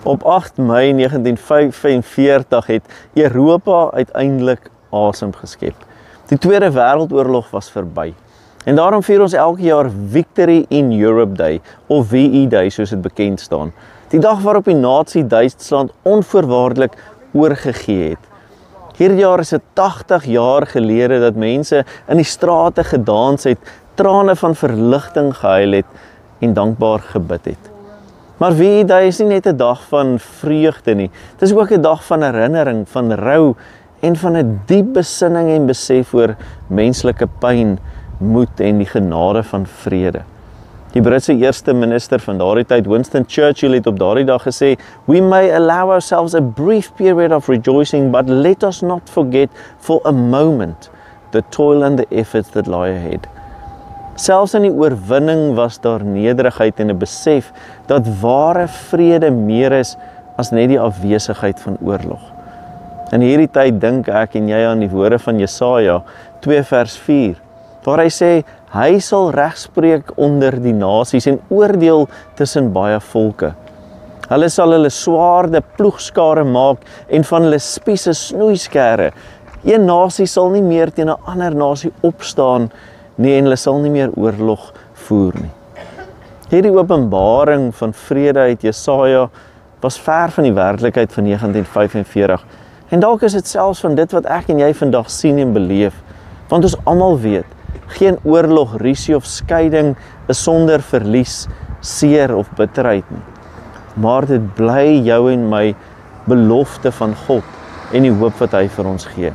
Op 8 Mei 1945 het Europa uiteindelik asem geskep. Die Tweede Wêreldoorlog was verby. En daarom vier ons elke jaar Victory in Europe Day, of VE Day soos dit bekend staan. Die dag waarop die nasie Duitsland onvoorwaardelik oorgegee het. Hierdie jaar is dit 80 jaar gelede dat mense in die strate gedans het, trane van verligting gehuil het en dankbaar gebid het. Maar VE Day is nie net 'n dag van vreugde nie, dit is ook 'n dag van herinnering, van rou en van 'n diep besinning en besef oor menslike pyn, moed en die genade van vrede. Die Britse eerste minister van daardie tyd, Winston Churchill, het op daardie dag gesê, "We may allow ourselves a brief period of rejoicing, but let us not forget for a moment the toil and the efforts that lie ahead." Selfs in die oorwinning was daar nederigheid en 'n besef dat ware vrede meer is as net die afwesigheid van oorlog. In hierdie tyd dink ek en jy aan die woorde van Jesaja 2 vers 4, waar hy sê, hy sal regspreek onder die nasies en oordeel tussen baie volke. Hulle sal hulle swaarde ploegskare maak en van hulle spiese snoeiskere. Een nasie sal nie meer teen 'n ander nasie opstaan nie en hulle sal nie meer oorlog voer nie. Hierdie openbaring van vrede uit Jesaja was ver van die werklikheid van 1945. En dalk is dit selfs van dit wat ek en jy vandag sien en beleef. Want ons almal weet, geen oorlog, rusie of skeiding is sonder verlies, seer of bitterheid nie. Maar dit bly jou en my belofte van God en die hoop wat hy vir ons gee.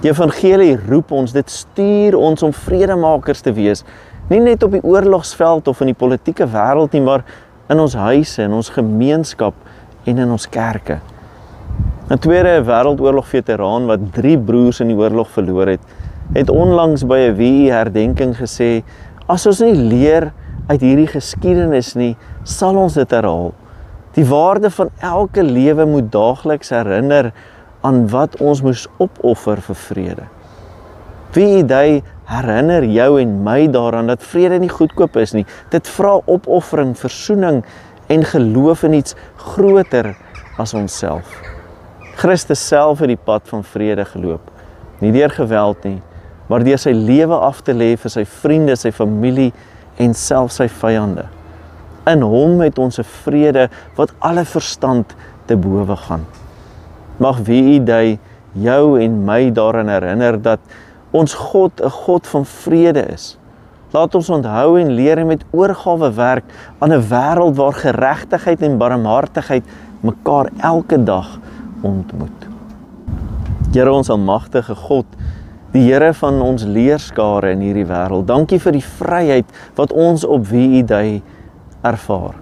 Die evangelie roep ons, dit stuur ons om vredemakers te wees, nie net op die oorlogsveld of in die politieke wêreld nie, maar in ons huise, in ons gemeenskap en in ons kerke. 'n Tweede Wêreldoorlog veteraan wat 3 broers in die oorlog verloor het onlangs by 'n VE herdenking gesê, as ons nie leer uit hierdie geskiedenis nie, sal ons dit herhaal. Die waarde van elke lewe moet daagliks herinner aan wat ons moes opoffer vir vrede. VE Day herinner jou en my daaraan dat vrede nie goedkoop is nie. Dit vra opoffering, versoening en geloof in iets groter as onsself. Christus self het die pad van vrede geloop, nie deur geweld nie, maar deur sy lewe af te lê vir sy vriende, sy familie en self sy vyande. In hom het ons 'n vrede wat alle verstand te bowe gaan. Mag VE Day jou en my daaraan herinner dat ons God 'n God van vrede is. Laat ons onthou en leer en met oorgawe werk aan 'n wêreld waar geregtigheid en barmhartigheid mekaar elke dag ontmoet. Here, ons almagtige God, die Here van ons leerskare in hierdie wêreld, dankie vir die vryheid wat ons op VE Day ervaar.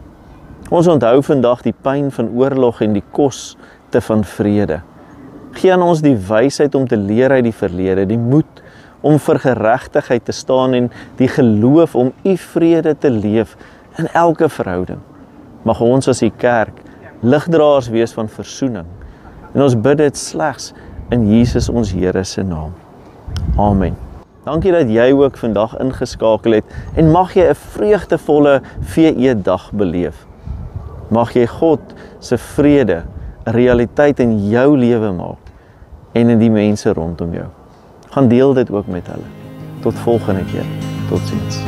Ons onthou vandag die pyn van oorlog en die koste van vrede. Gee aan ons die wysheid om te leer uit die verlede, die moed om vir geregtigheid te staan en die geloof om u vrede te leef in elke verhouding. Mag ons as die kerk ligdraers wees van versoening. En ons bid dit slegs in Jesus ons Here se naam. Amen. Dankie dat jy ook vandag ingeskakel het en mag jy 'n vreugdevolle VE dag beleef. Mag jy God se vrede 'n realiteit in jou lewe maak en in die mense rondom jou. Gaan deel dit ook met hulle. Tot volgende keer. Totsiens.